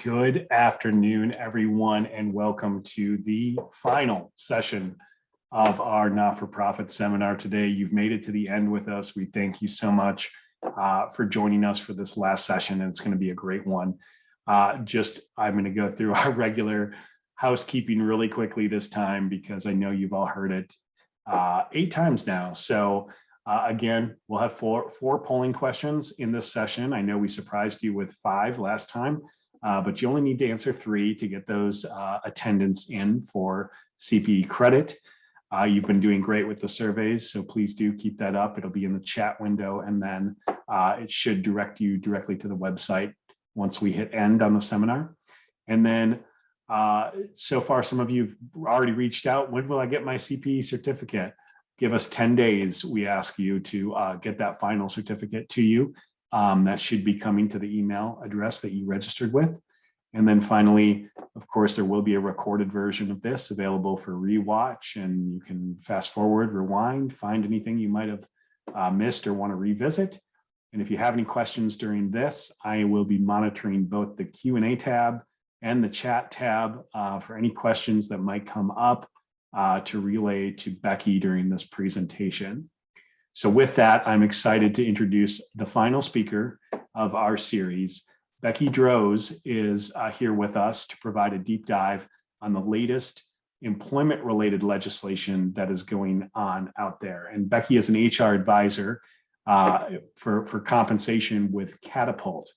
Good afternoon, everyone, and welcome to the final session of our not-for-profit seminar today. You've made it to the end with us. We thank you so much for joining us for this last session, and it's going to be a great one. I'm going to go through our regular housekeeping really quickly this time because I know you've all heard it 8 times now. So again, we'll have four polling questions in this session. I know we surprised you with 5 last time, but you only need to answer 3 to get those attendance in for CPE credit. You've been doing great with the surveys, so please do keep that up. It'll be in the chat window, and then it should direct you directly to the website once we hit end on the seminar. And then so far, some of you have already reached out. When will I get my CPE certificate? Give us 10 days. We ask you to get that final certificate to you. That should be coming to the email address that you registered with. And then finally, of course, there will be a recorded version of this available for rewatch, and you can fast forward, rewind, find anything you might have missed or want to revisit. And if you have any questions during this, I will be monitoring both the Q&A tab and the chat tab for any questions that might come up to relay to Becky during this presentation. So with that, I'm excited to introduce the final speaker of our series. Becky Droz is here with us to provide a deep dive on the latest employment-related legislation that is going on out there. And Becky is an HR advisor for compensation with Catapult.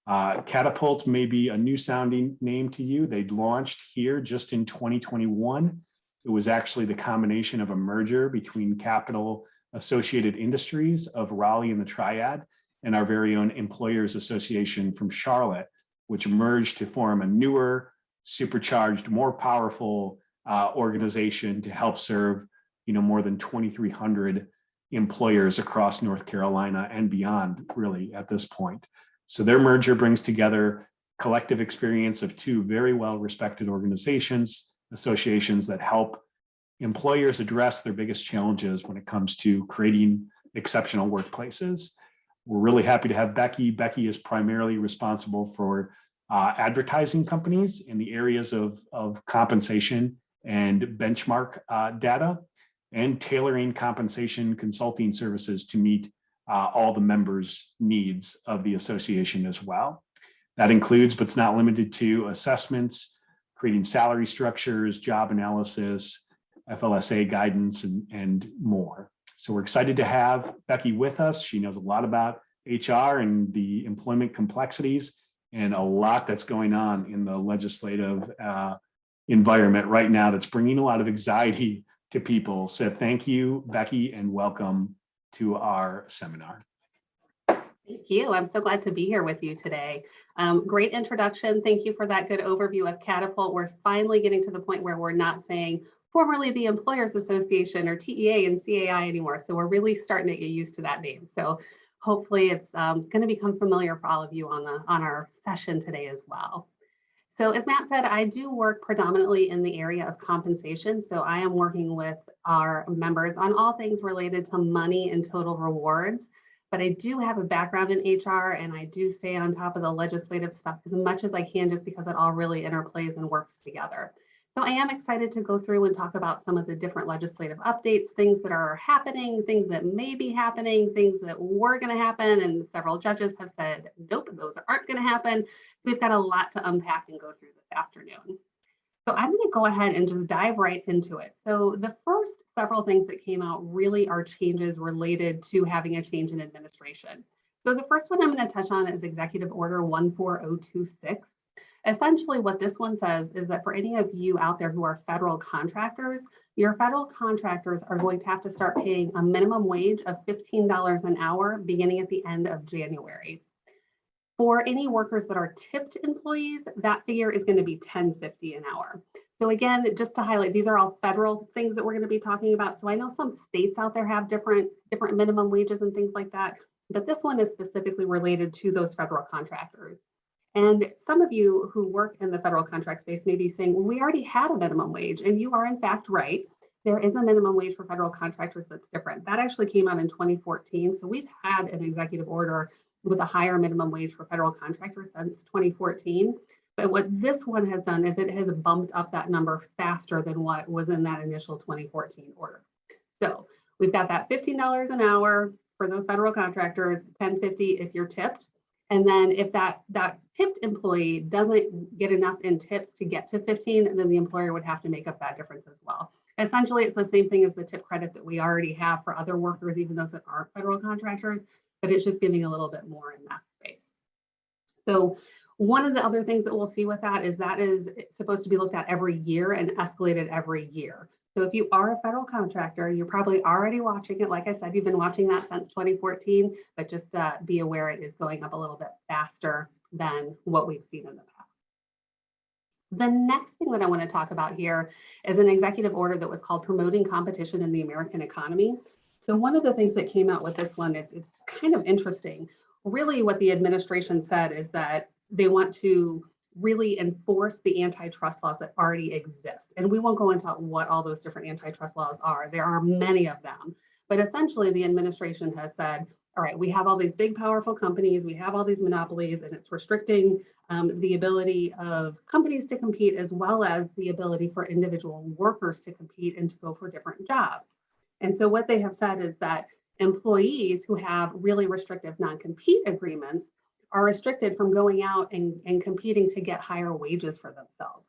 Catapult may be a new sounding name to you. They launched here just in 2021. It was actually the combination of a merger between Capital Associated Industries of Raleigh and the Triad and our very own Employers Association from Charlotte, which merged to form a newer, supercharged, more powerful organization to help serve, more than 2,300 employers across North Carolina and beyond, really, at this point. So their merger brings together collective experience of 2 very well-respected associations that help employers address their biggest challenges when it comes to creating exceptional workplaces. We're really happy to have Becky. Becky is primarily responsible for advertising companies in the areas of compensation and benchmark data, and tailoring compensation consulting services to meet all the members' needs of the association as well. That includes, but it's not limited to, assessments, creating salary structures, job analysis, FLSA guidance, and more. So we're excited to have Becky with us. She knows a lot about HR and the employment complexities and a lot that's going on in the legislative environment right now that's bringing a lot of anxiety to people. So thank you, Becky, and welcome to our seminar. Thank you. I'm so glad to be here with you today. Great introduction. Thank you for that good overview of Catapult. We're finally getting to the point where we're not saying formerly the Employers Association or TEA and CAI anymore. So we're really starting to get used to that name. So hopefully it's going to become familiar for all of you on our session today as well. So as Matt said, I do work predominantly in the area of compensation. So I am working with our members on all things related to money and total rewards. But I do have a background in HR, and I do stay on top of the legislative stuff as much as I can, just because it all really interplays and works together. So I am excited to go through and talk about some of the different legislative updates, things that are happening, things that may be happening, things that were going to happen, and several judges have said, nope, those aren't going to happen. So we've got a lot to unpack and go through this afternoon. So I'm going to go ahead and just dive right into it. So the first several things that came out really are changes related to having a change in administration. So the first one I'm going to touch on is Executive Order 14026. Essentially what this one says is that for any of you out there who are federal contractors, your federal contractors are going to have to start paying a minimum wage of $15 an hour beginning at the end of January. For any workers that are tipped employees, that figure is going to be $10.50 an hour. So again, just to highlight, these are all federal things that we're going to be talking about. So I know some states out there have different minimum wages and things like that, but this one is specifically related to those federal contractors. And some of you who work in the federal contract space may be saying, well, we already had a minimum wage, and you are in fact right. There is a minimum wage for federal contractors that's different. That actually came out in 2014. So we've had an executive order with a higher minimum wage for federal contractors since 2014. But what this one has done is it has bumped up that number faster than what was in that initial 2014 order. So we've got that $15 an hour for those federal contractors, $10.50 if you're tipped. And then if that tipped employee doesn't get enough in tips to get to 15, then the employer would have to make up that difference as well. Essentially, it's the same thing as the tip credit that we already have for other workers, even those that aren't federal contractors, but it's just giving a little bit more in that space. So one of the other things that we'll see with that is supposed to be looked at every year and escalated every year. So if you are a federal contractor, you're probably already watching it. Like I said, you've been watching that since 2014, but just be aware it is going up a little bit faster than what we've seen in the past. The next thing that I want to talk about here is an executive order that was called Promoting Competition in the American Economy. So one of the things that came out with this one, it's kind of interesting. Really what the administration said is that they want to really enforce the antitrust laws that already exist. And we won't go into what all those different antitrust laws are. There are many of them. But essentially, the administration has said, all right, we have all these big, powerful companies, we have all these monopolies, and it's restricting the ability of companies to compete, as well as the ability for individual workers to compete and to go for different jobs. And so what they have said is that employees who have really restrictive non-compete agreements are restricted from going out and competing to get higher wages for themselves.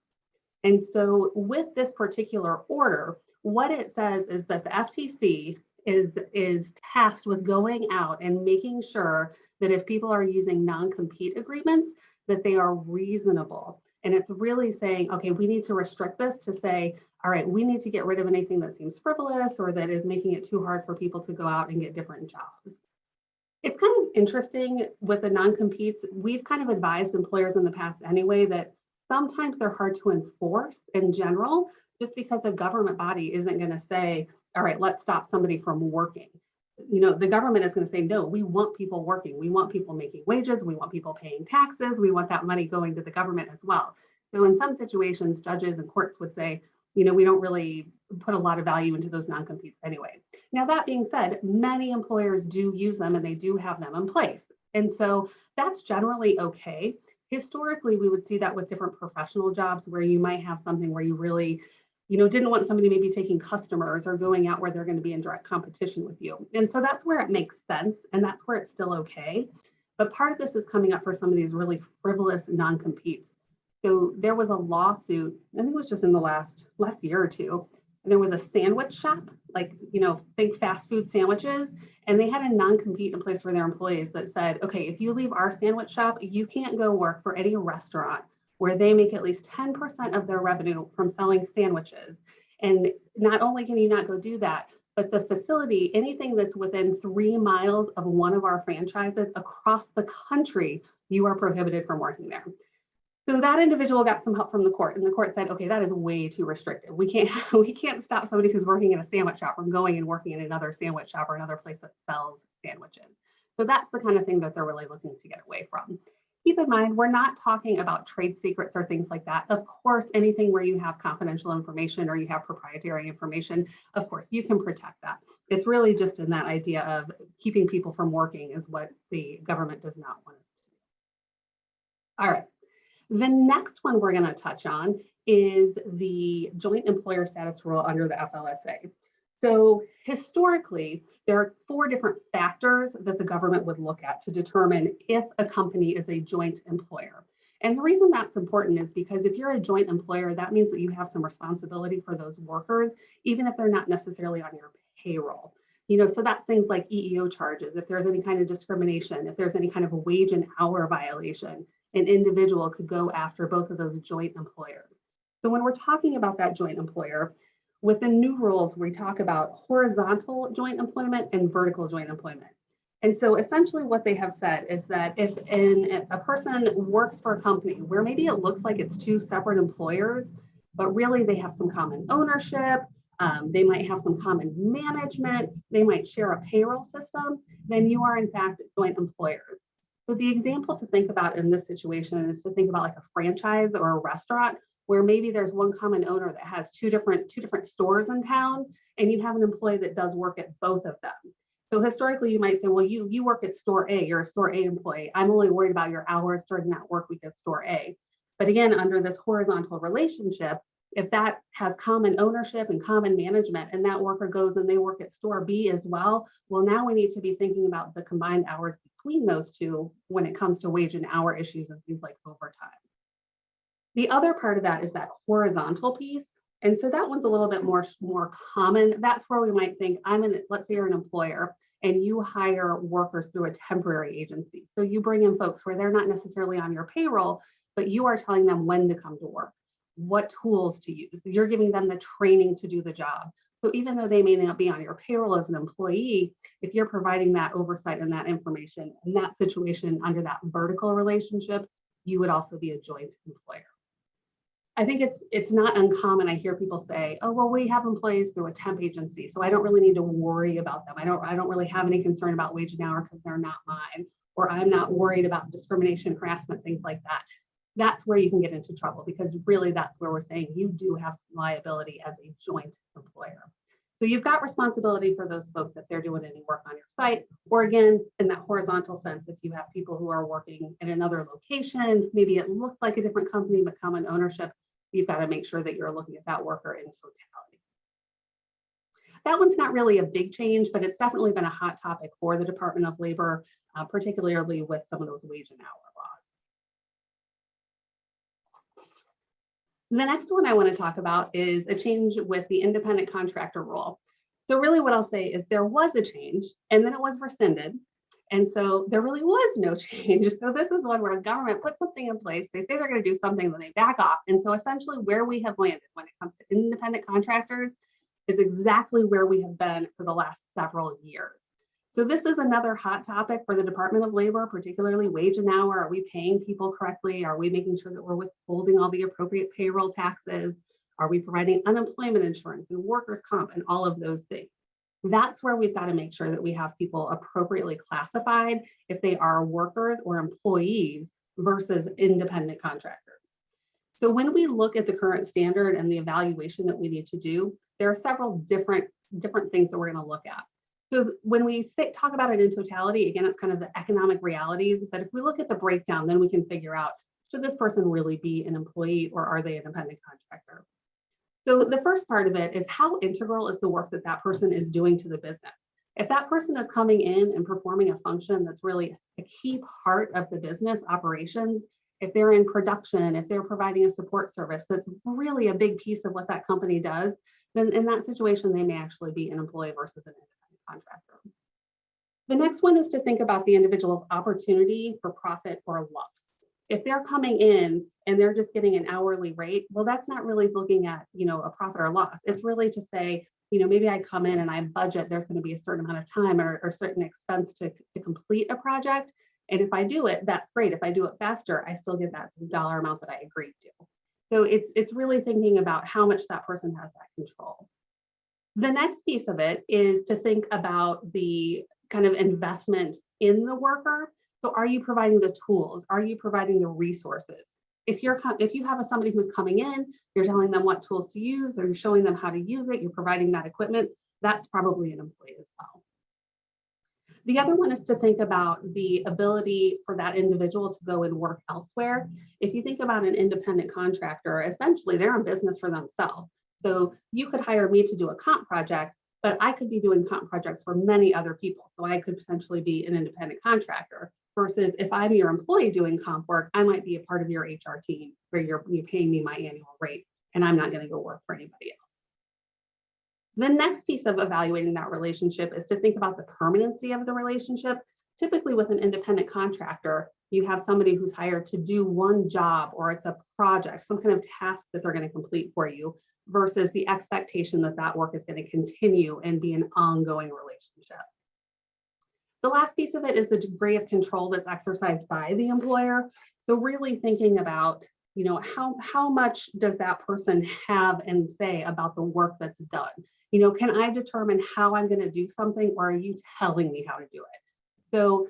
And so with this particular order, what it says is that the FTC is tasked with going out and making sure that if people are using non-compete agreements, that they are reasonable. And it's really saying, okay, we need to restrict this to say, all right, we need to get rid of anything that seems frivolous or that is making it too hard for people to go out and get different jobs. It's kind of interesting with the non-competes. We've kind of advised employers in the past anyway that sometimes they're hard to enforce in general, just because a government body isn't going to say, all right, let's stop somebody from working. You know, the government is going to say, no, we want people working. We want people making wages. We want people paying taxes. We want that money going to the government as well. So in some situations, judges and courts would say, you know, we don't really put a lot of value into those non-competes anyway. Now, that being said, many employers do use them and they do have them in place. And so that's generally okay. Historically, we would see that with different professional jobs where you might have something where you really, you know, didn't want somebody maybe taking customers or going out where they're going to be in direct competition with you. And so that's where it makes sense and that's where it's still okay. But part of this is coming up for some of these really frivolous non-competes. So there was a lawsuit, I think it was just in the last year or two. There was a sandwich shop, like, you know, think fast food sandwiches, and they had a non-compete in place for their employees that said, okay, if you leave our sandwich shop, you can't go work for any restaurant where they make at least 10% of their revenue from selling sandwiches. And not only can you not go do that, but the facility, anything that's within 3 miles of one of our franchises across the country, you are prohibited from working there. So that individual got some help from the court, and the court said, okay, that is way too restrictive. We can't stop somebody who's working in a sandwich shop from going and working in another sandwich shop or another place that sells sandwiches. So that's the kind of thing that they're really looking to get away from. Keep in mind, we're not talking about trade secrets or things like that. Of course, anything where you have confidential information or you have proprietary information, of course, you can protect that. It's really just in that idea of keeping people from working is what the government does not want us to do. All right. The next one we're going to touch on is the joint employer status rule under the FLSA. So historically, there are 4 different factors that the government would look at to determine if a company is a joint employer. And the reason that's important is because if you're a joint employer, that means that you have some responsibility for those workers, even if they're not necessarily on your payroll. You know, so that's things like EEO charges, if there's any kind of discrimination, if there's any kind of a wage and hour violation, an individual could go after both of those joint employers. So when we're talking about that joint employer, with the new rules, we talk about horizontal joint employment and vertical joint employment. And so essentially what they have said is that if a person works for a company where maybe it looks like it's 2 separate employers, but really they have some common ownership, they might have some common management, they might share a payroll system, then you are in fact joint employers. So the example to think about in this situation is to think about like a franchise or a restaurant where maybe there's one common owner that has two different stores in town, and you have an employee that does work at both of them. So historically, you might say, well, you work at store A, you're a store A employee. I'm only worried about your hours during that work week at store A. But again, under this horizontal relationship, if that has common ownership and common management and that worker goes and they work at store B as well, well, now we need to be thinking about the combined hours between those two when it comes to wage and hour issues and things like overtime. The other part of that is that horizontal piece. And so that one's a little bit more common. That's where we might think, let's say you're an employer and you hire workers through a temporary agency. So you bring in folks where they're not necessarily on your payroll, but you are telling them when to come to work, what tools to use. You're giving them the training to do the job. So even though they may not be on your payroll as an employee, if you're providing that oversight and that information in that situation under that vertical relationship, you would also be a joint employer. I think it's not uncommon. I hear people say, oh, well, we have employees through a temp agency, so I don't really need to worry about them. I don't really have any concern about wage and hour because they're not mine, or I'm not worried about discrimination, harassment, things like that. That's where you can get into trouble, because really that's where we're saying you do have liability as a joint employer. So you've got responsibility for those folks if they're doing any work on your site, or again, in that horizontal sense, if you have people who are working in another location, maybe it looks like a different company, but common ownership, you've got to make sure that you're looking at that worker in totality. That one's not really a big change, but it's definitely been a hot topic for the Department of Labor, particularly with some of those wage and hour laws. The next one I want to talk about is a change with the independent contractor rule. So really what I'll say is there was a change and then it was rescinded. And so there really was no change. So this is one where a government puts something in place, they say they're going to do something, then they back off. And so essentially where we have landed when it comes to independent contractors is exactly where we have been for the last several years. So this is another hot topic for the Department of Labor, particularly wage and hour. Are we paying people correctly? Are we making sure that we're withholding all the appropriate payroll taxes? Are we providing unemployment insurance and workers' comp and all of those things? That's where we've got to make sure that we have people appropriately classified if they are workers or employees versus independent contractors. So when we look at the current standard and the evaluation that we need to do, there are several different things that we're going to look at. So when we talk about it in totality, again, it's kind of the economic realities, but if we look at the breakdown, then we can figure out, should this person really be an employee or are they an independent contractor? So the first part of it is how integral is the work that that person is doing to the business? If that person is coming in and performing a function that's really a key part of the business operations, if they're in production, if they're providing a support service, that's really a big piece of what that company does, then in that situation, they may actually be an employee versus an independent contractor. The next one is to think about the individual's opportunity for profit or loss. If they're coming in and they're just getting an hourly rate, well, that's not really looking at, a profit or loss. It's really to say, maybe I come in and I budget, there's going to be a certain amount of time or certain expense to complete a project. And if I do it, that's great. If I do it faster, I still get that dollar amount that I agreed to. So it's really thinking about how much that person has that control. The next piece of it is to think about the kind of investment in the worker. So are you providing the tools? Are you providing the resources? If you have somebody who's coming in, you're telling them what tools to use, or you're showing them how to use it, you're providing that equipment, that's probably an employee as well. The other one is to think about the ability for that individual to go and work elsewhere. If you think about an independent contractor, essentially they're in business for themselves. So you could hire me to do a comp project, but I could be doing comp projects for many other people. So I could potentially be an independent contractor versus if I'm your employee doing comp work, I might be a part of your HR team where you're paying me my annual rate and I'm not going to go work for anybody else. The next piece of evaluating that relationship is to think about the permanency of the relationship. Typically with an independent contractor, you have somebody who's hired to do one job or it's a project, some kind of task that they're going to complete for you versus the expectation that that work is going to continue and be an ongoing relationship. The last piece of it is the degree of control that's exercised by the employer. So really thinking about, how much does that person have and say about the work that's done? Can I determine how I'm going to do something, or are you telling me how to do it? So,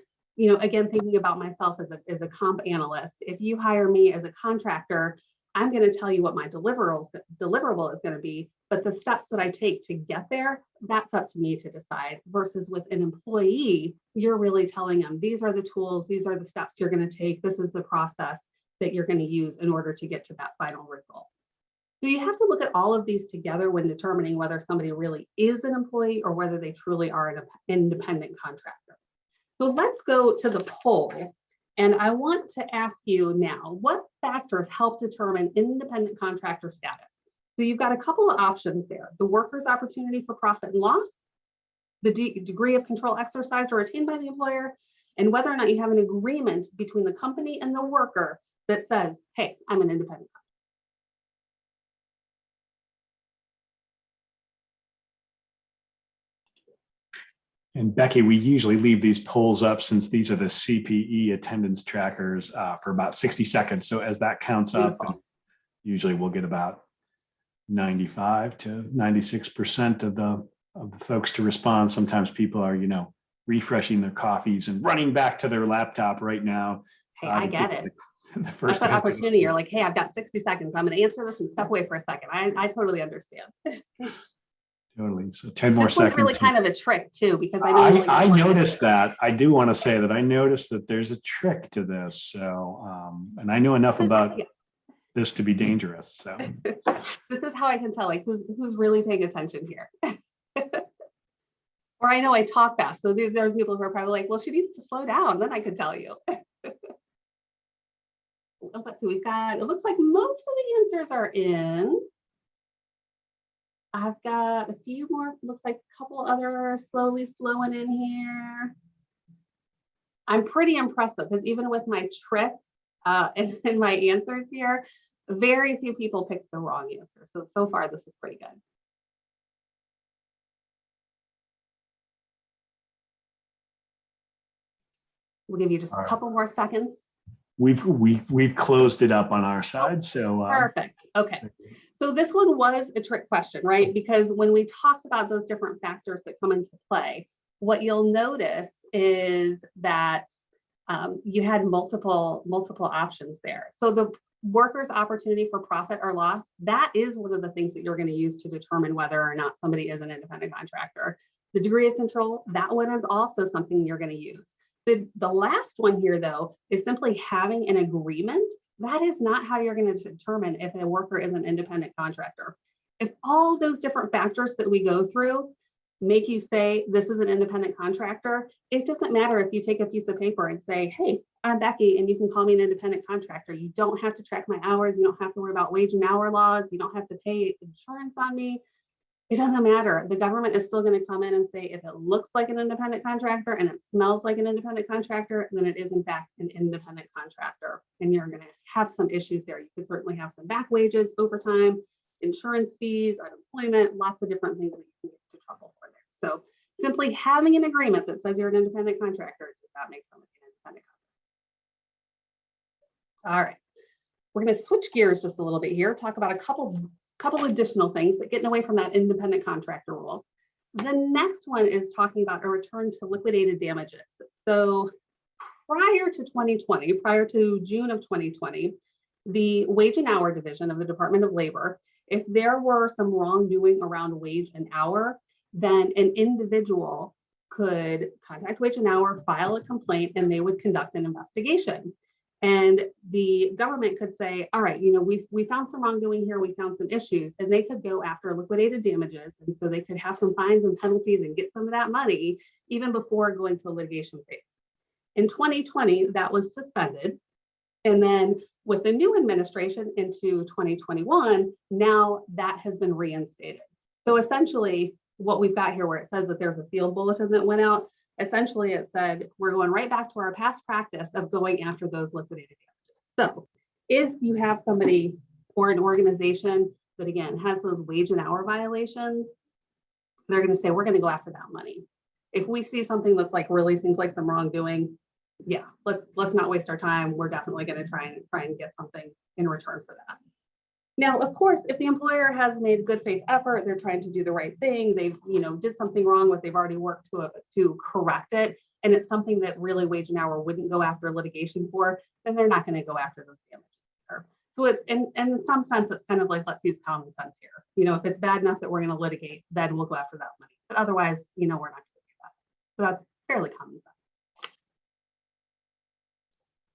again, thinking about myself as a comp analyst, if you hire me as a contractor, I'm going to tell you what my deliverable is going to be, but the steps that I take to get there, that's up to me to decide. Versus with an employee, you're really telling them, these are the tools, these are the steps you're going to take, this is the process. that you're going to use in order to get to that final result. So you have to look at all of these together when determining whether somebody really is an employee or whether they truly are an independent contractor. So let's go to the poll. And I want to ask you now, what factors help determine independent contractor status? So you've got a couple of options there: the worker's opportunity for profit and loss, the degree of control exercised or retained by the employer, and whether or not you have an agreement between the company and the worker that says, hey, I'm an independent contractor. And Becky, we usually leave these polls up, since these are the CPE attendance trackers, for about 60 seconds. So as that counts up, usually we'll get about 95 to 96% of the folks to respond. Sometimes people are, refreshing their coffees and running back to their laptop right now. Hey, I get it. The first That's that opportunity. You're like, hey, I've got 60 seconds. I'm going to answer this and step away for a second. I totally understand. Totally. So 10 more this seconds. This really kind of a trick too, because I know I noticed that. I do want to say that I noticed that there's a trick to this. So, and I know enough about this to be dangerous. So this is how I can tell like who's really paying attention here. Or I know I talk fast. So there are people who are probably like, well, she needs to slow down. Then I could tell you. Let's see, we've got, it looks like most of the answers are in. I've got a few more, looks like a couple other slowly flowing in here. I'm pretty impressive because even with my trick and my answers here, very few people picked the wrong answer. So far, this is pretty good. We'll give you just a couple more seconds. We've closed it up on our side. So perfect. Okay. So this one was a trick question, right? Because when we talked about those different factors that come into play, what you'll notice is that you had multiple options there. So the worker's opportunity for profit or loss, that is one of the things that you're going to use to determine whether or not somebody is an independent contractor. The degree of control, that one is also something you're going to use. The last one here, though, is simply having an agreement. That is not how you're going to determine if a worker is an independent contractor. If all those different factors that we go through make you say this is an independent contractor, it doesn't matter if you take a piece of paper and say, hey, I'm Becky, and you can call me an independent contractor. You don't have to track my hours. You don't have to worry about wage and hour laws. You don't have to pay insurance on me. It doesn't matter. The government is still going to come in and say, if it looks like an independent contractor and it smells like an independent contractor, then it is in fact an independent contractor. And you're going to have some issues there. You could certainly have some back wages, overtime, insurance fees, unemployment, lots of different things that you can get into trouble for there. So simply having an agreement that says you're an independent contractor does not make somebody an independent contractor. All right. We're going to switch gears just a little bit here, talk about a couple additional things, but getting away from that independent contractor rule. The next one is talking about a return to liquidated damages. So prior to 2020, prior to June of 2020, the Wage and Hour Division of the Department of Labor, if there were some wrongdoing around wage and hour, then an individual could contact Wage and Hour, file a complaint, and they would conduct an investigation. And the government could say, all right, we found some wrongdoing here, we found some issues, and they could go after liquidated damages. And so they could have some fines and penalties and get some of that money even before going to a litigation phase. In 2020, that was suspended. And then with the new administration into 2021, now that has been reinstated. So essentially what we've got here where it says that there's a field bulletin that went out, essentially it said, we're going right back to our past practice of going after those liquidated damages. So if you have somebody or an organization that again has those wage and hour violations, they're going to say, we're going to go after that money. If we see something that's like really seems like some wrongdoing, yeah, let's not waste our time. We're definitely going to try and get something in return for that. Now, of course, if the employer has made good faith effort, they're trying to do the right thing, they've did something wrong, but they've already worked to correct it, and it's something that really Wage and Hour wouldn't go after litigation for, then they're not going to go after those damages. So in some sense, it's kind of like, let's use common sense here. If it's bad enough that we're going to litigate, then we'll go after that money. But otherwise, we're not going to do that. So that's fairly common sense.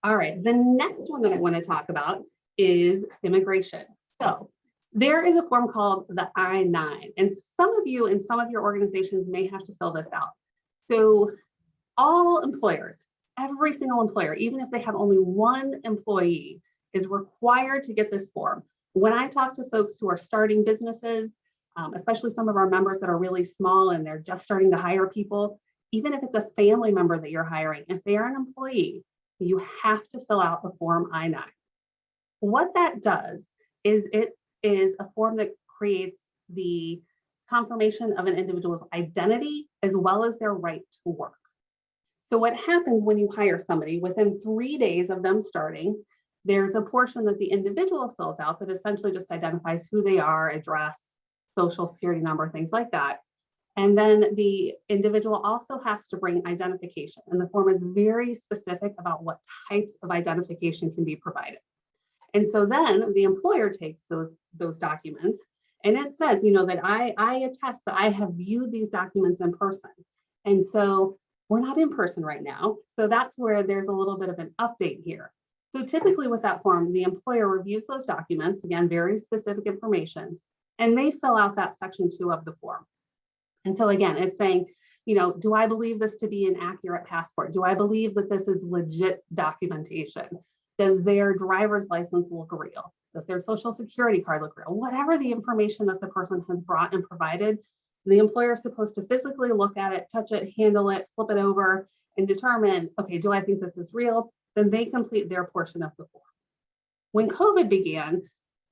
All right, the next one that I want to talk about is immigration. So there is a form called the I-9, and some of you in some of your organizations may have to fill this out. So all employers, every single employer, even if they have only one employee, is required to get this form. When I talk to folks who are starting businesses, especially some of our members that are really small and they're just starting to hire people, even if it's a family member that you're hiring, if they are an employee, you have to fill out the form I-9. What that does is it is a form that creates the confirmation of an individual's identity as well as their right to work. So what happens when you hire somebody, within 3 days of them starting, there's a portion that the individual fills out that essentially just identifies who they are, address, social security number, things like that. And then the individual also has to bring identification. And the form is very specific about what types of identification can be provided. And so then the employer takes those documents and it says, that I attest that I have viewed these documents in person. And so we're not in person right now. So that's where there's a little bit of an update here. So typically with that form, the employer reviews those documents, again, very specific information, and they fill out that section 2 of the form. And so again, it's saying, do I believe this to be an accurate passport? Do I believe that this is legit documentation? Does their driver's license look real? Does their social security card look real? Whatever the information that the person has brought and provided, the employer is supposed to physically look at it, touch it, handle it, flip it over, and determine, okay, do I think this is real? Then they complete their portion of the form. When COVID began,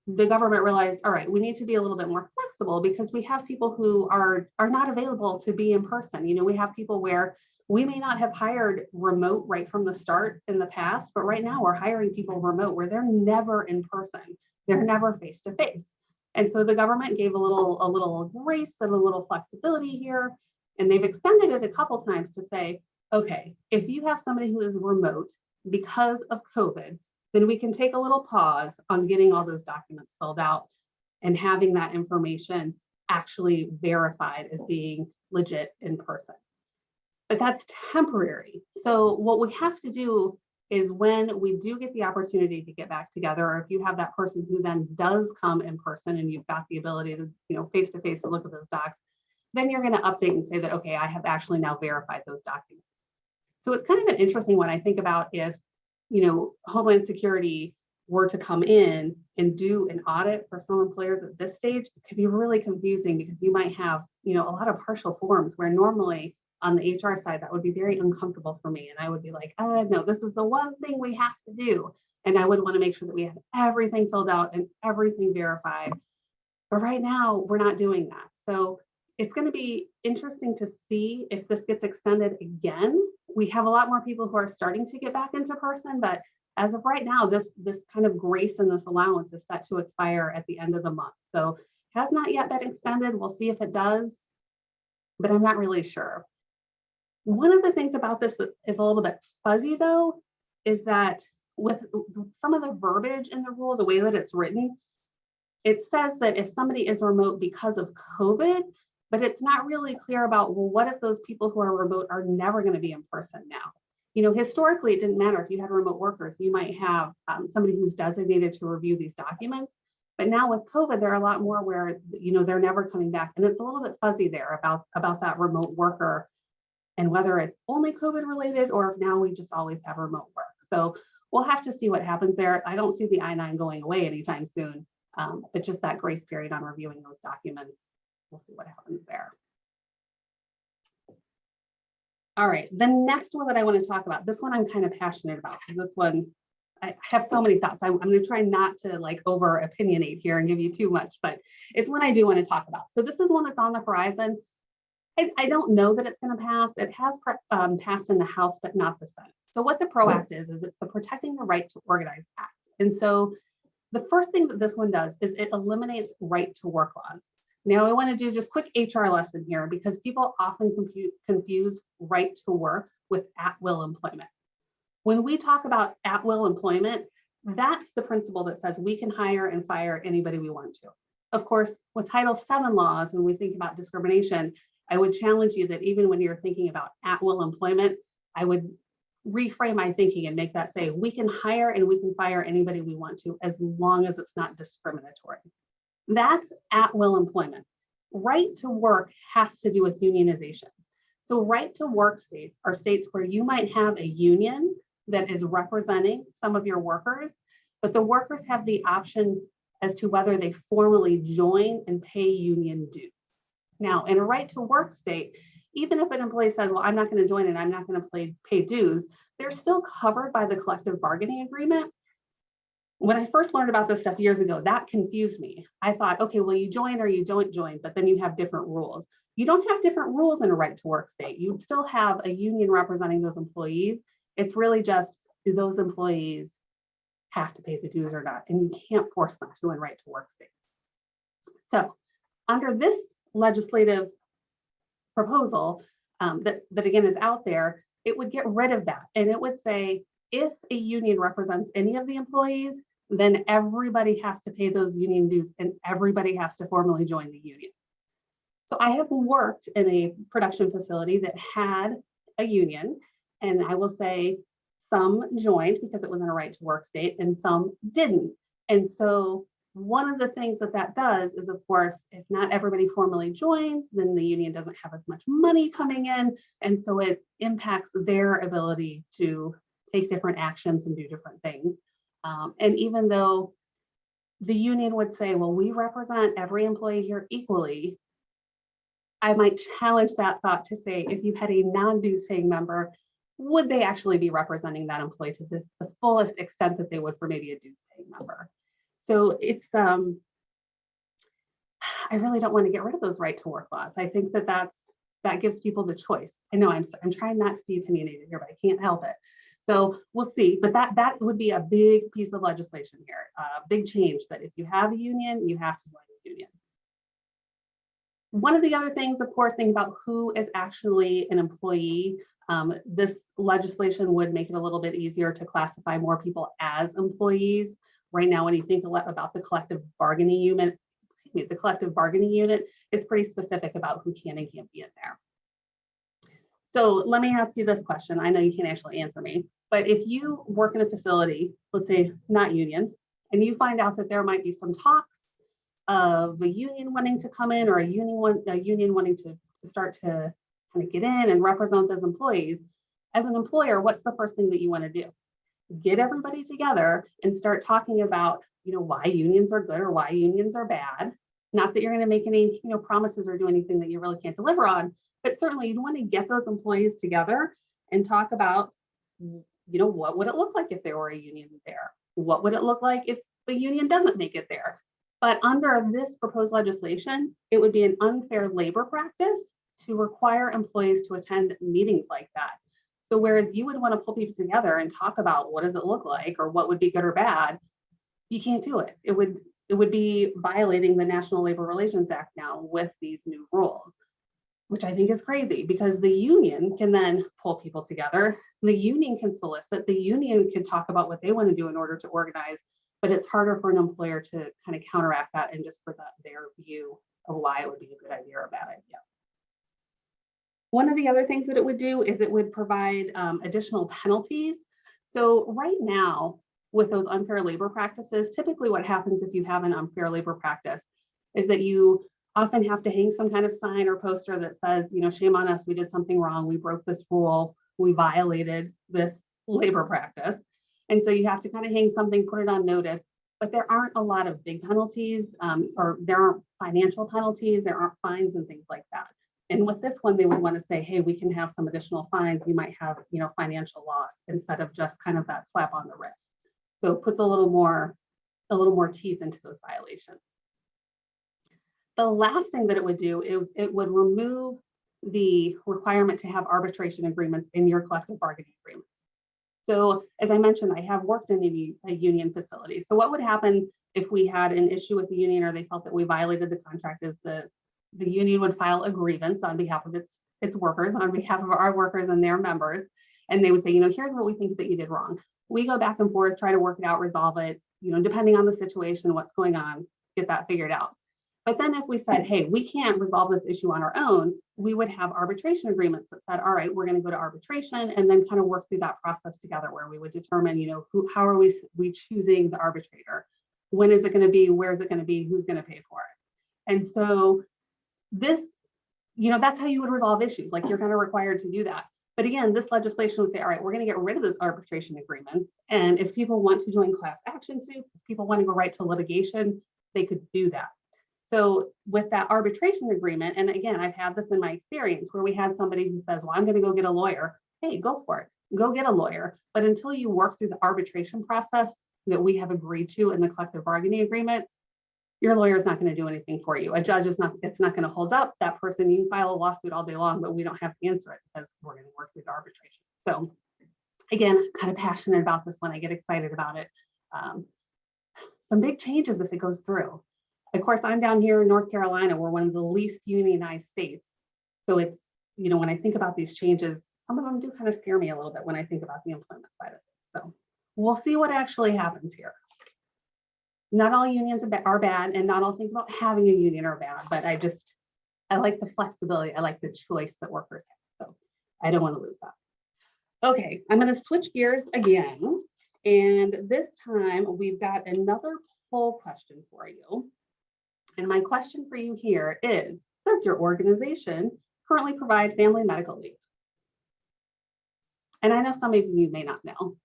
the government realized, all right, we need to be a little bit more flexible because we have people who are not available to be in person. We have people where we may not have hired remote right from the start in the past, but right now we're hiring people remote where they're never in person. They're never face to face. And so the government gave a little grace and a little flexibility here. And they've extended it a couple times to say, okay, if you have somebody who is remote because of COVID, then we can take a little pause on getting all those documents filled out and having that information actually verified as being legit in person. But that's temporary. So what we have to do is when we do get the opportunity to get back together, or if you have that person who then does come in person and you've got the ability to, face to face to look at those docs, then you're going to update and say that, okay, I have actually now verified those documents. So it's kind of an interesting one. I think about if, Homeland Security were to come in and do an audit for some employers at this stage, it could be really confusing because you might have, a lot of partial forms where normally on the HR side, that would be very uncomfortable for me. And I would be like, no, this is the one thing we have to do. And I would want to make sure that we have everything filled out and everything verified. But right now, we're not doing that. So it's going to be interesting to see if this gets extended again. We have a lot more people who are starting to get back into person, but as of right now, this kind of grace and this allowance is set to expire at the end of the month. So it has not yet been extended. We'll see if it does, but I'm not really sure. One of the things about this that is a little bit fuzzy though, is that with some of the verbiage in the rule, the way that it's written, it says that if somebody is remote because of COVID, but it's not really clear about, well, what if those people who are remote are never going to be in person now? Historically, it didn't matter if you had remote workers, you might have somebody who's designated to review these documents. But now with COVID, there are a lot more where, they're never coming back. And it's a little bit fuzzy there about that remote worker and whether it's only COVID related or if now we just always have remote work. So we'll have to see what happens there. I don't see the I-9 going away anytime soon, but just that grace period on reviewing those documents. We'll see what happens there. All right, the next one that I want to talk about, this one I'm kind of passionate about because this one, I have so many thoughts. I'm going to try not to over opinionate here and give you too much, but it's one I do want to talk about. So this is one that's on the horizon. I don't know that it's going to pass. It has passed in the House, but not the Senate. So what the PRO Act is it's the Protecting the Right to Organize Act. And so the first thing that this one does is it eliminates right to work laws. Now I want to do just quick HR lesson here because people often confuse right to work with at-will employment. When we talk about at-will employment, that's the principle that says we can hire and fire anybody we want to. Of course, with Title VII laws, when we think about discrimination, I would challenge you that even when you're thinking about at-will employment, I would reframe my thinking and make that say, we can hire and we can fire anybody we want to, as long as it's not discriminatory. That's at will employment. Right to work has to do with unionization. So right to work states are states where you might have a union that is representing some of your workers, but the workers have the option as to whether they formally join and pay union dues. Now, in a right to work state, even if an employee says, well, I'm not going to join and I'm not going to pay dues, they're still covered by the collective bargaining agreement. When I first learned about this stuff years ago, that confused me. I thought, okay, well, you join or you don't join, but then you have different rules. You don't have different rules in a right to work state. You still have a union representing those employees. It's really just, do those employees have to pay the dues or not? And you can't force them to in right to work states. So under this legislative proposal that again is out there, it would get rid of that. And it would say, if a union represents any of the employees, then everybody has to pay those union dues and everybody has to formally join the union. So I have worked in a production facility that had a union, and I will say some joined because it was in a right to work state and some didn't. And so one of the things that does is, of course, if not everybody formally joins, then the union doesn't have as much money coming in. And so it impacts their ability to take different actions and do different things. And even though the union would say, well, we represent every employee here equally, I might challenge that thought to say, if you had a non-dues paying member, would they actually be representing that employee to the fullest extent that they would for maybe a dues paying member? So it's, I really don't want to get rid of those right to work laws. I think that gives people the choice. I know I'm trying not to be opinionated here, but I can't help it. So we'll see, but that would be a big piece of legislation here, a big change, that if you have a union, you have to join the union. One of the other things, of course, think about who is actually an employee. This legislation would make it a little bit easier to classify more people as employees. Right now, when you think about the collective bargaining unit, it's pretty specific about who can and can't be in there. So let me ask you this question. I know you can't actually answer me, but if you work in a facility, let's say not union, and you find out that there might be some talks of a union wanting to come in, or a union wanting to start to kind of get in and represent those employees, as an employer, what's the first thing that you want to do? Get everybody together and start talking about, why unions are good or why unions are bad. Not that you're going to make any, promises or do anything that you really can't deliver on, but certainly you'd want to get those employees together and talk about, what would it look like if there were a union there? What would it look like if the union doesn't make it there? But under this proposed legislation, it would be an unfair labor practice to require employees to attend meetings like that. So whereas you would want to pull people together and talk about what does it look like or what would be good or bad, you can't do it. It would be violating the National Labor Relations Act now with these new rules, which I think is crazy, because the union can then pull people together. The union can solicit, the union can talk about what they want to do in order to organize, but it's harder for an employer to kind of counteract that and just present their view of why it would be a good idea or a bad idea. One of the other things that it would do is it would provide additional penalties. So right now, with those unfair labor practices, typically what happens if you have an unfair labor practice is that you often have to hang some kind of sign or poster that says, shame on us, we did something wrong, we broke this rule, we violated this labor practice. And so you have to kind of hang something, put it on notice, but there aren't a lot of big penalties, or there aren't financial penalties, there aren't fines and things like that. And with this one, they would want to say, hey, we can have some additional fines. You might have, financial loss instead of just kind of that slap on the wrist. So it puts a little more teeth into those violations. The last thing that it would do is it would remove the requirement to have arbitration agreements in your collective bargaining agreements. So as I mentioned, I have worked in a union facility. So what would happen if we had an issue with the union or they felt that we violated the contract is the union would file a grievance on behalf of its workers, on behalf of our workers and their members. And they would say, here's what we think that you did wrong. We go back and forth, try to work it out, resolve it, depending on the situation, what's going on, get that figured out. But then if we said, hey, we can't resolve this issue on our own, we would have arbitration agreements that said, all right, we're going to go to arbitration and then kind of work through that process together where we would determine, how are we choosing the arbitrator? When is it going to be? Where is it going to be? Who's going to pay for it? And so this, that's how you would resolve issues. Like you're kind of required to do that. But again, this legislation would say, all right, we're going to get rid of those arbitration agreements. And if people want to join class action suits, if people want to go right to litigation, they could do that. So with that arbitration agreement, and again, I've had this in my experience where we had somebody who says, well, I'm going to go get a lawyer. Hey, go for it. Go get a lawyer. But until you work through the arbitration process that we have agreed to in the collective bargaining agreement, your lawyer is not going to do anything for you. A judge it's not going to hold up that person. You can file a lawsuit all day long, but we don't have to answer it because we're going to work through the arbitration. So again, I'm kind of passionate about this one. I get excited about it. Some big changes if it goes through. Of course, I'm down here in North Carolina. We're one of the least unionized states. So it's, when I think about these changes, some of them do kind of scare me a little bit when I think about the employment side of it. So we'll see what actually happens here. Not all unions are bad, and not all things about having a union are bad, but I like the flexibility. I like the choice that workers have. So I don't want to lose that. Okay, I'm going to switch gears again. And this time we've got another poll question for you. And my question for you here is, does your organization currently provide family medical leave? And I know some of you may not know.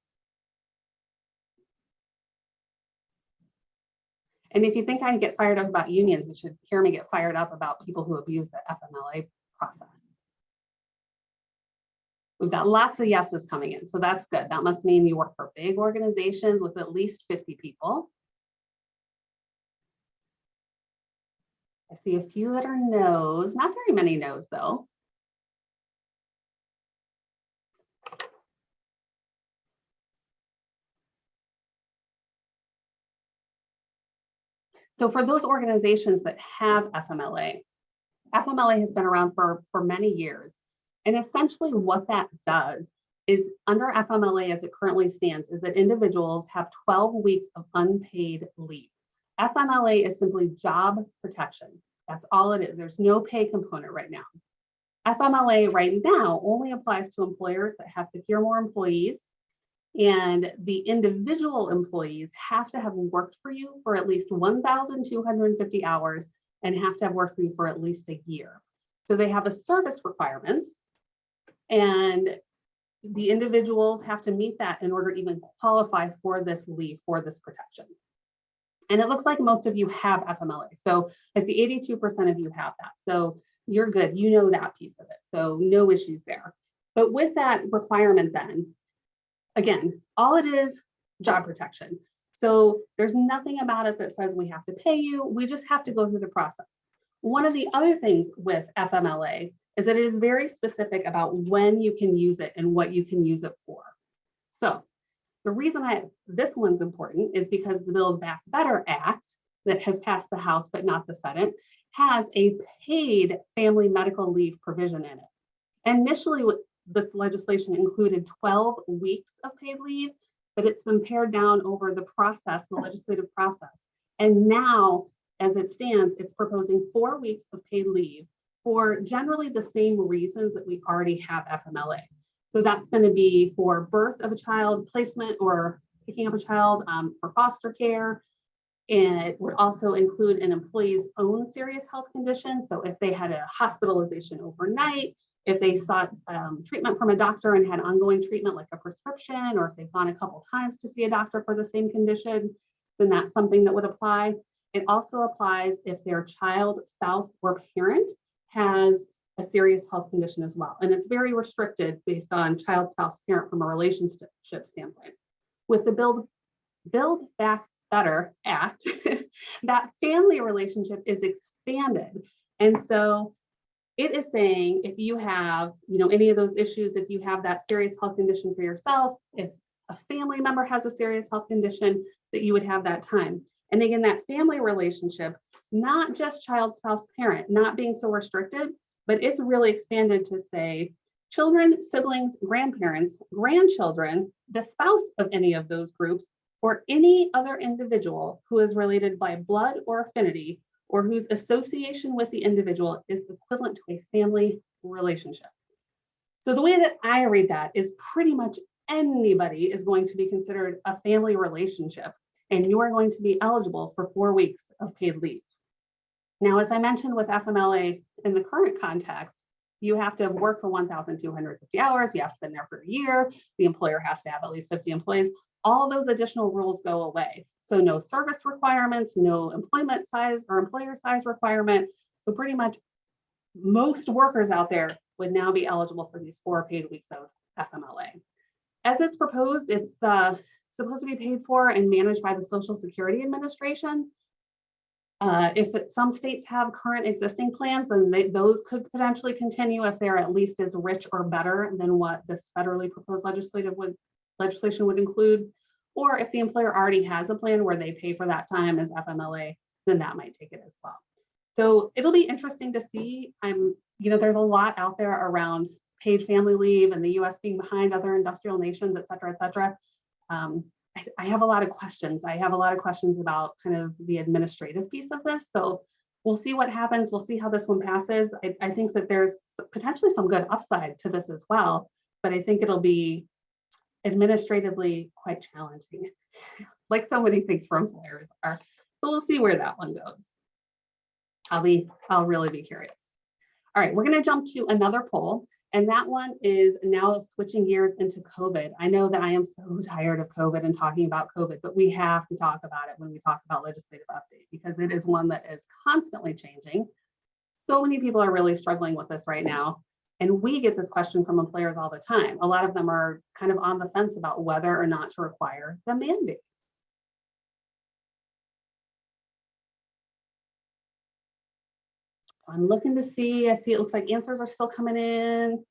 And if you think I get fired up about unions, you should hear me get fired up about people who abuse the FMLA process. We've got lots of yeses coming in, so that's good. That must mean you work for big organizations with at least 50 people. I see a few that are no's, not very many no's though. So for those organizations that have FMLA, FMLA has been around for many years. And essentially what that does is under FMLA as it currently stands is that individuals have 12 weeks of unpaid leave. FMLA is simply job protection. That's all it is. There's no pay component right now. FMLA right now only applies to employers that have 50 or more employees, and the individual employees have to have worked for you for at least 1,250 hours and have to have worked for you for at least a year. So they have a service requirements, and the individuals have to meet that in order to even qualify for this leave, for this protection. And it looks like most of you have FMLA. So I see 82% of you have that. So you're good, you know that piece of it. So no issues there. But with that requirement then, again, all it is job protection. So there's nothing about it that says we have to pay you. We just have to go through the process. One of the other things with FMLA is that it is very specific about when you can use it and what you can use it for. So the reason this one's important is because the Build Back Better Act that has passed the House but not the Senate has a paid family medical leave provision in it. Initially, this legislation included 12 weeks of paid leave, but it's been pared down over the process, the legislative process. And now, as it stands, it's proposing 4 weeks of paid leave for generally the same reasons that we already have FMLA. So that's going to be for birth of a child, placement or picking up a child, for foster care. And it would also include an employee's own serious health condition. So if they had a hospitalization overnight, if they sought treatment from a doctor and had ongoing treatment like a prescription, or if they've gone a couple times to see a doctor for the same condition, then that's something that would apply. It also applies if their child, spouse, or parent has a serious health condition as well. And it's very restricted based on child, spouse, parent from a relationship standpoint. With the Build Back Better Act, that family relationship is expanded. And so it is saying if you have, any of those issues, if you have that serious health condition for yourself, if a family member has a serious health condition, that you would have that time. And again, that family relationship, not just child, spouse, parent, not being so restricted, but it's really expanded to say children, siblings, grandparents, grandchildren, the spouse of any of those groups, or any other individual who is related by blood or affinity or whose association with the individual is equivalent to a family relationship. So the way that I read that is pretty much anybody is going to be considered a family relationship, and you are going to be eligible for 4 weeks of paid leave. Now, as I mentioned with FMLA in the current context, you have to have worked for 1,250 hours, you have to have been there for a year, the employer has to have at least 50 employees. All those additional rules go away. So no service requirements, no employment size or employer size requirement. So pretty much most workers out there would now be eligible for these 4 paid weeks of FMLA. As it's proposed, it's supposed to be paid for and managed by the Social Security Administration. Some states have current existing plans, and those could potentially continue if they're at least as rich or better than what this federally proposed legislation would include. Or if the employer already has a plan where they pay for that time as FMLA, then that might take it as well. So it'll be interesting to see. There's a lot out there around paid family leave and the US being behind other industrial nations, et cetera, et cetera. I have a lot of questions. I have a lot of questions about kind of the administrative piece of this. So we'll see what happens. We'll see how this one passes. I think that there's potentially some good upside to this as well, but I think it'll be administratively quite challenging, like so many things for employers are. So we'll see where that one goes. I'll really be curious. All right, we're going to jump to another poll. And that one is now switching gears into COVID. I know that I am so tired of COVID and talking about COVID, but we have to talk about it when we talk about legislative update, because it is one that is constantly changing. So many people are really struggling with this right now. And we get this question from employers all the time. A lot of them are kind of on the fence about whether or not to require the mandate. I'm looking to see, I see it looks like answers are still coming in.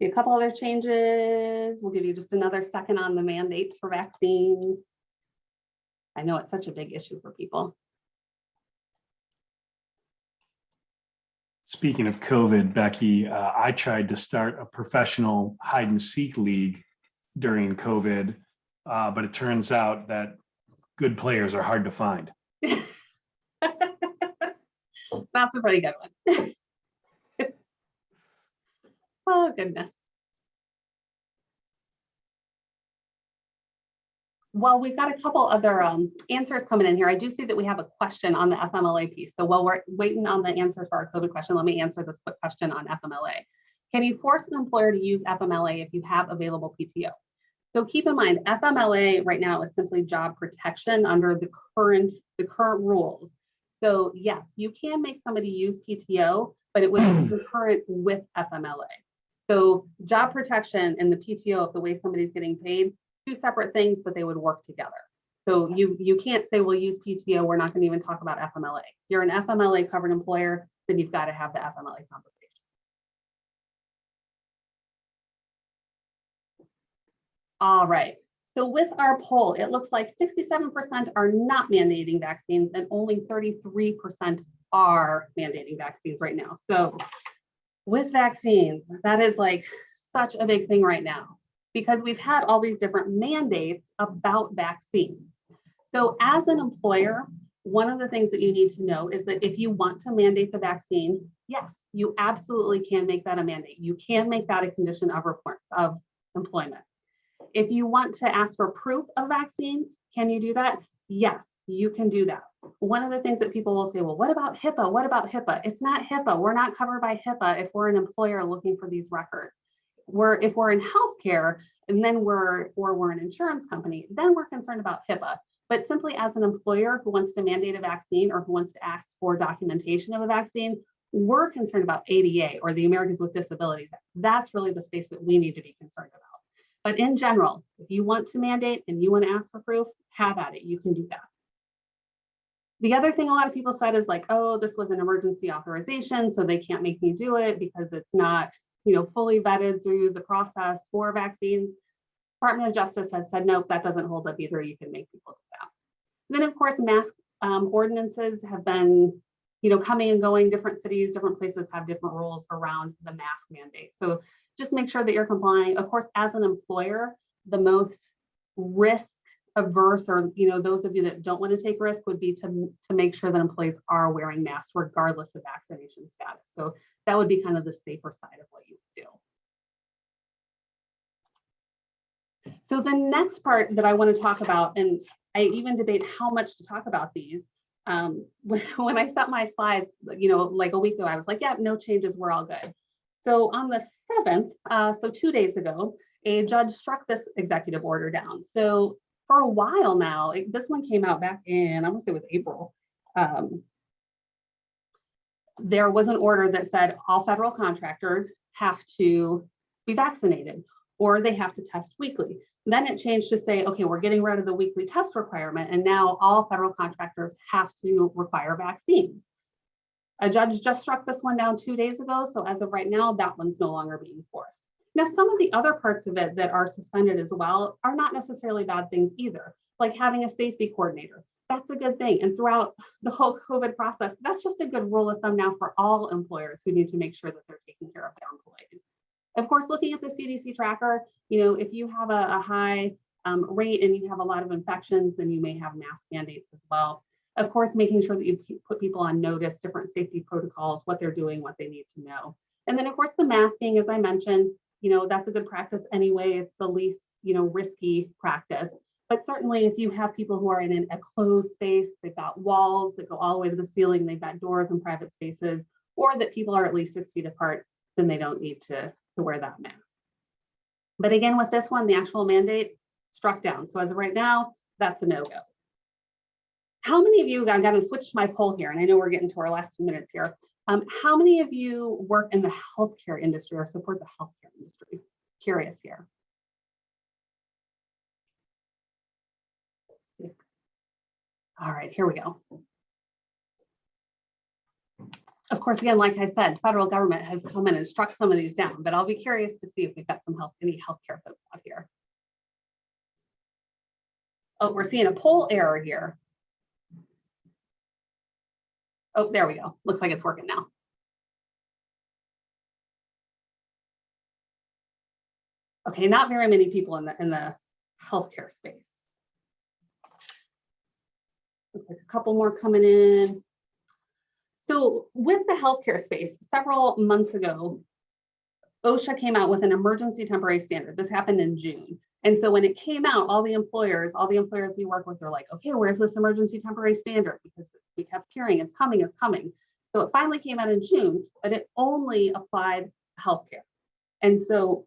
See a couple other changes. We'll give you just another second on the mandates for vaccines. I know it's such a big issue for people. Speaking of COVID, Becky, I tried to start a professional hide and seek league during COVID. But it turns out that good players are hard to find. That's a pretty good one. Oh, goodness. Well, we've got a couple other answers coming in here. I do see that we have a question on the FMLA piece. So while we're waiting on the answers for our COVID question, let me answer this quick question on FMLA. Can you force an employer to use FMLA if you have available PTO? So keep in mind, FMLA right now is simply job protection under the current rules. So yes, you can make somebody use PTO, but it would be concurrent with FMLA. So job protection and the PTO of the way somebody's getting paid, two separate things, but they would work together. So you can't say we'll use PTO, we're not going to even talk about FMLA. If you're an FMLA covered employer, then you've got to have the FMLA compensation. All right, so with our poll, it looks like 67% are not mandating vaccines and only 33% are mandating vaccines right now. So with vaccines, that is like such a big thing right now because we've had all these different mandates about vaccines. So as an employer, one of the things that you need to know is that if you want to mandate the vaccine, yes, you absolutely can make that a mandate. You can make that a condition of employment. If you want to ask for proof of vaccine, can you do that? Yes, you can do that. One of the things that people will say, well, what about HIPAA? What about HIPAA? It's not HIPAA. We're not covered by HIPAA if we're an employer looking for these records. If we're in healthcare and then we're an insurance company, then we're concerned about HIPAA. But simply as an employer who wants to mandate a vaccine or who wants to ask for documentation of a vaccine, we're concerned about ADA or the Americans with Disabilities. That's really the space that we need to be concerned about. But in general, if you want to mandate and you want to ask for proof, have at it, you can do that. The other thing a lot of people said is like, oh, this was an emergency authorization, so they can't make me do it because it's not, fully vetted through the process for vaccines. Department of Justice has said, nope, that doesn't hold up either. You can make people do that. And then of course, mask ordinances have been, coming and going. Different cities, different places have different rules around the mask mandate. So just make sure that you're complying. Of course, as an employer, the most risk averse, or those of you that don't want to take risk, would be to make sure that employees are wearing masks regardless of vaccination status. So that would be kind of the safer side of what you would do. So the next part that I want to talk about, and I even debate how much to talk about these. When I set my slides, like a week ago, I was like, yeah, no changes, we're all good. So on the 7th, so 2 days ago, a judge struck this executive order down. So for a while now, this one came out back in, I want to say it was April. There was an order that said all federal contractors have to be vaccinated, or they have to test weekly. Then it changed to say, okay, we're getting rid of the weekly test requirement, and now all federal contractors have to require vaccines. A judge just struck this one down 2 days ago, so as of right now, that one's no longer being enforced. Now, some of the other parts of it that are suspended as well are not necessarily bad things either, like having a safety coordinator. That's a good thing. And throughout the whole COVID process, that's just a good rule of thumb now for all employers who need to make sure that they're taking care of their employees. Of course, looking at the CDC tracker, if you have a high rate and you have a lot of infections, then you may have mask mandates as well. Of course, making sure that you put people on notice, different safety protocols, what they're doing, what they need to know. And then, of course, the masking, as I mentioned, that's a good practice anyway. It's the least, risky practice. But certainly if you have people who are in a closed space, they've got walls that go all the way to the ceiling, they've got doors and private spaces, or that people are at least 6 feet apart, then they don't need to wear that mask. But again, with this one, the actual mandate struck down. So as of right now, that's a no-go. How many of you, I got to switch my poll here, and I know we're getting to our last few minutes here. How many of you work in the healthcare industry or support the healthcare industry? Curious here. All right, here we go. Of course, again, like I said, federal government has come in and struck some of these down, but I'll be curious to see if we've got any healthcare folks out here. Oh, we're seeing a poll error here. Oh, there we go. Looks like it's working now. Okay, not very many people in the healthcare space. Looks like a couple more coming in. So with the healthcare space, several months ago, OSHA came out with an emergency temporary standard. This happened in June. And so when it came out, all the employers we work with are like, okay, where's this emergency temporary standard? Because we kept hearing it's coming, it's coming. So it finally came out in June, but it only applied to healthcare. And so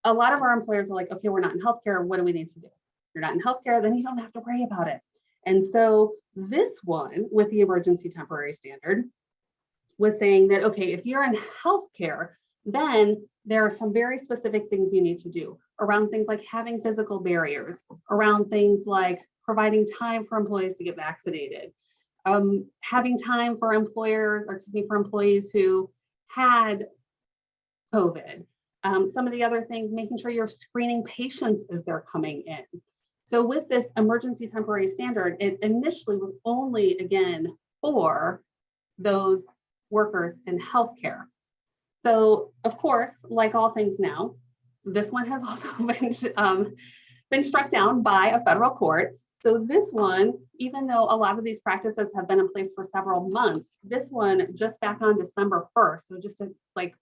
a lot of our employers are like, okay, we're not in healthcare. What do we need to do? If you're not in healthcare, then you don't have to worry about it. And so this one with the emergency temporary standard was saying that, okay, if you're in healthcare, then there are some very specific things you need to do around things like having physical barriers, around things like providing time for employees to get vaccinated, having time for employees who had COVID. Some of the other things, making sure you're screening patients as they're coming in. So with this emergency temporary standard, it initially was only, again, for those workers in healthcare. So of course, like all things now, this one has also been struck down by a federal court. So this one, even though a lot of these practices have been in place for several months, this one just back on December 1st, so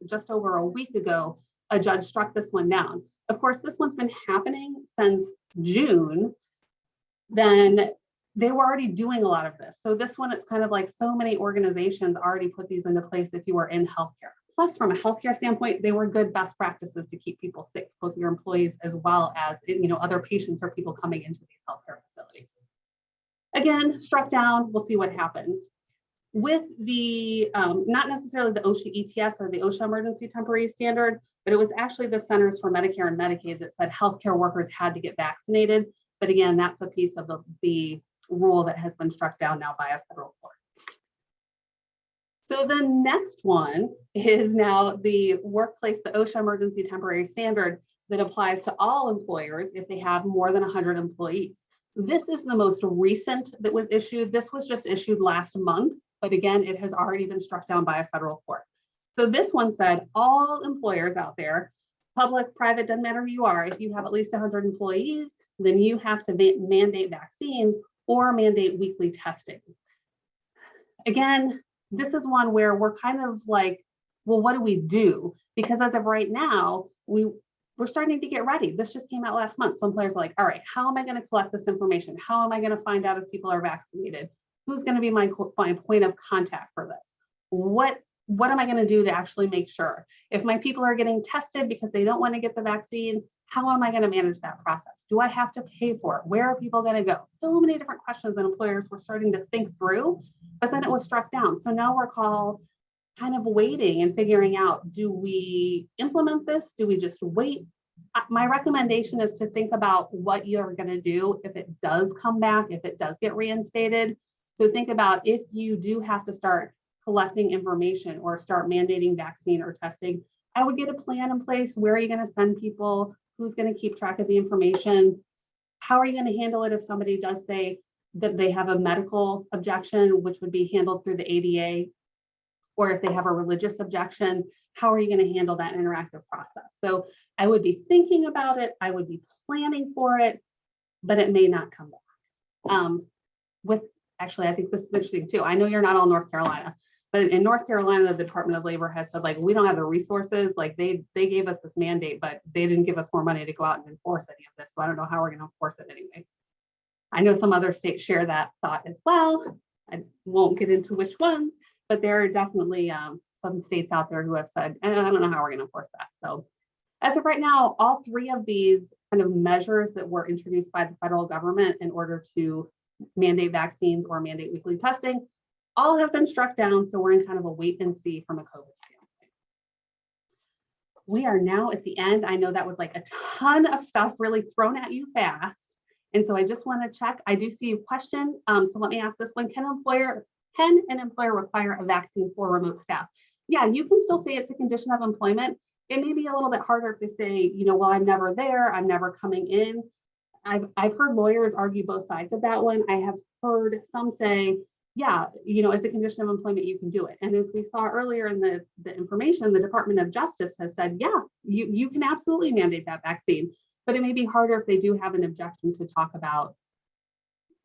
just over a week ago, a judge struck this one down. Of course, this one's been happening since June. Then they were already doing a lot of this. So this one, it's kind of like so many organizations already put these into place if you were in healthcare. Plus, from a healthcare standpoint, they were good best practices to keep people safe, both your employees as well as other patients or people coming into these healthcare facilities. Again, struck down, we'll see what happens. With the, not necessarily the OSHA ETS or the OSHA emergency temporary standard, but it was actually the Centers for Medicare and Medicaid that said healthcare workers had to get vaccinated. But again, that's a piece of the rule that has been struck down now by a federal court. So the next one is now the workplace, the OSHA emergency temporary standard that applies to all employers if they have more than 100 employees. This is the most recent that was issued. This was just issued last month, but again, it has already been struck down by a federal court. So this one said all employers out there public, private, doesn't matter who you are. If you have at least 100 employees, then you have to mandate vaccines or mandate weekly testing. Again, this is one where we're kind of like, well, what do we do? Because as of right now, we're starting to get ready. This just came out last month. So employers are like, all right, how am I going to collect this information? How am I going to find out if people are vaccinated? Who's going to be my point of contact for this? What am I going to do to actually make sure? If my people are getting tested because they don't want to get the vaccine, how am I going to manage that process? Do I have to pay for it? Where are people going to go? So many different questions that employers were starting to think through, but then it was struck down. So now we're kind of waiting and figuring out, do we implement this? Do we just wait? My recommendation is to think about what you're going to do if it does come back, if it does get reinstated. So think about if you do have to start collecting information or start mandating vaccine or testing, I would get a plan in place. Where are you going to send people? Who's going to keep track of the information? How are you going to handle it if somebody does say that they have a medical objection, which would be handled through the ADA? Or if they have a religious objection, how are you going to handle that interactive process? So I would be thinking about it, I would be planning for it, but it may not come back. Actually, I think this is interesting too. I know you're not all North Carolina, but in North Carolina, the Department of Labor has said, like, we don't have the resources. Like they gave us this mandate, but they didn't give us more money to go out and enforce any of this. So I don't know how we're going to enforce it anyway. I know some other states share that thought as well. I won't get into which ones, but there are definitely some states out there who have said, and I don't know how we're going to enforce that. So as of right now, all three of these kind of measures that were introduced by the federal government in order to mandate vaccines or mandate weekly testing, all have been struck down. So we're in kind of a wait and see from a COVID standpoint. We are now at the end. I know that was like a ton of stuff really thrown at you fast. And so I just want to check. I do see a question. So let me ask this one. Can an employer require a vaccine for remote staff? Yeah, you can still say it's a condition of employment. It may be a little bit harder if they say, well, I'm never there, I'm never coming in. I've heard lawyers argue both sides of that one. I have heard some say, yeah, as a condition of employment, you can do it. And as we saw earlier in the information, the Department of Justice has said, yeah, you can absolutely mandate that vaccine, but it may be harder if they do have an objection to talk about,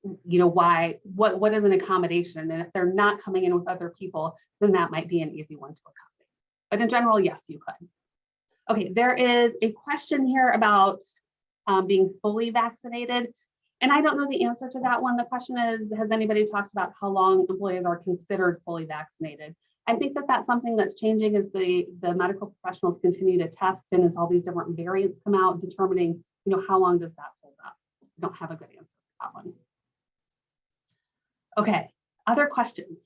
why, what is an accommodation? And if they're not coming in with other people, then that might be an easy one to accommodate. But in general, yes, you could. Okay, there is a question here about being fully vaccinated. And I don't know the answer to that one. The question is, has anybody talked about how long employees are considered fully vaccinated? I think that that's something that's changing as the medical professionals continue to test and as all these different variants come out, determining, how long does that hold up? I don't have a good answer for that one. Okay, other questions?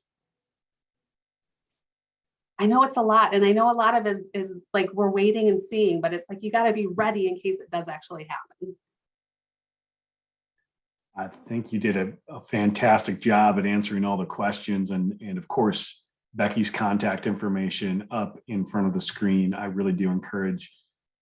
I know it's a lot, and I know a lot of it is like we're waiting and seeing, but it's like you got to be ready in case it does actually happen. I think you did a fantastic job at answering all the questions, and of course, Becky's contact information up in front of the screen. I really do encourage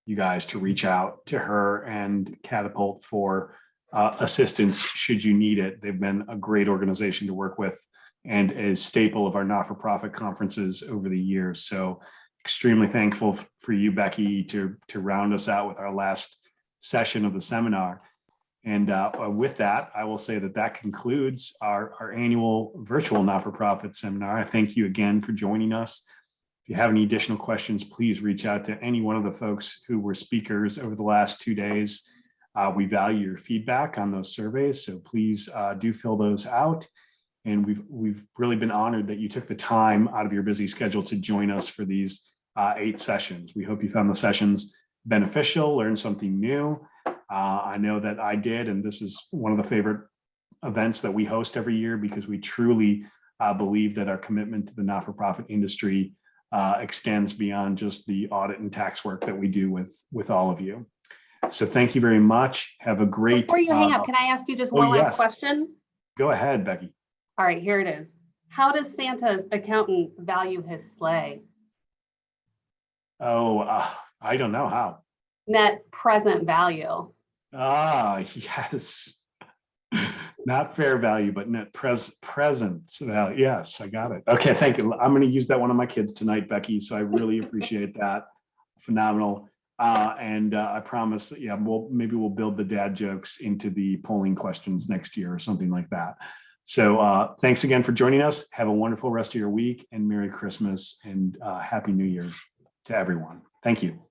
you guys to reach out to her and Catapult for assistance should you need it. They've been a great organization to work with and a staple of our not-for-profit conferences over the years. So extremely thankful for you, Becky, to round us out with our last session of the seminar. And with that, I will say that concludes our annual virtual not-for-profit seminar. I thank you again for joining us. If you have any additional questions, please reach out to any one of the folks who were speakers over the last 2 days. We value your feedback on those surveys, so please do fill those out. And we've really been honored that you took the time out of your busy schedule to join us for these 8 sessions. We hope you found the sessions beneficial, learned something new. I know that I did, and this is one of the favorite events that we host every year because we truly believe that our commitment to the not-for-profit industry extends beyond just the audit and tax work that we do with all of you. So thank you very much. Have a great— Before you hang up, can I ask you just one last question? Go ahead, Becky. All right, here it is. How does Santa's accountant value his sleigh? Oh, I don't know how. Net present value. Yes. Not fair value, but net present value. Yes, I got it. Okay, thank you. I'm going to use that one on my kids tonight, Becky. So I really appreciate that. Phenomenal. And I promise, yeah, maybe we'll build the dad jokes into the polling questions next year or something like that. So thanks again for joining us. Have a wonderful rest of your week, and Merry Christmas and Happy New Year to everyone. Thank you.